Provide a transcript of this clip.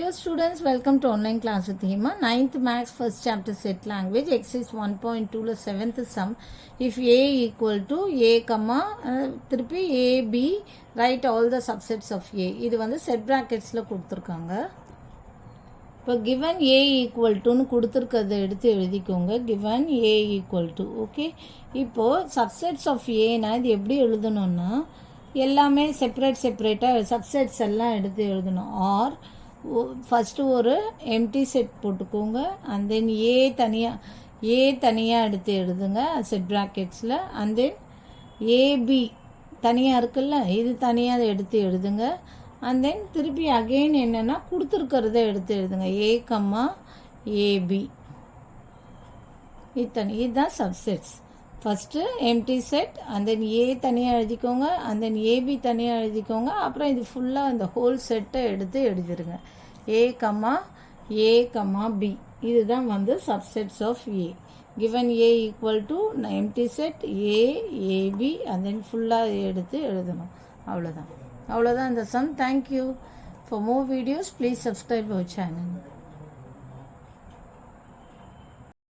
Hello students, welcome to online class with Hima. 9th Maths first chapter set language exercise 1.2 la 7th sum. If a equal to a comma திருப்பி a b write all the subsets of a. இது வந்து set bracketsல கொடுத்திருக்காங்க. இப்போ given a equal to னு கொடுத்திருக்கிறத எடுத்து எழுதிக்கோங்க. given a equal to okay. இப்போ subsets of a னா இது எப்படி எழுதணும்னா எல்லாமே செப்பரேட்டாக சப்செட்ஸ் எல்லாம் எடுத்து எழுதணும். ஆர் ஃபஸ்ட்டு ஒரு எம்டி செட் போட்டுக்கோங்க. அண்ட் தென் ஏ தனியாக எடுத்து எழுதுங்க செட் ப்ராக்கெட்ஸில். அண்ட் தென் ஏபி தனியாக இருக்குல்ல, இது தனியாக எடுத்து எழுதுங்க. அண்ட் தென் திருப்பி அகெயின் என்னென்னா கொடுத்துருக்கிறத எடுத்து எழுதுங்க. ஏ கம்மா ஏபி இதுதான் subsets. First empty set, and then A தனியாக எழுதிக்கோங்க, அண்ட் தென் ஏபி தனியாக எழுதிக்கோங்க. அப்புறம் இது ஃபுல்லாக இந்த ஹோல் செட்டை எடுத்து எழுதிருங்க. ஏ கம்மா பி இதுதான் வந்து subsets of A. Given A equal to empty set A B and then ஃபுல்லாக எடுத்து எழுதணும். அவ்வளோதான் இந்த sum. Thank you. For more videos please subscribe our channel.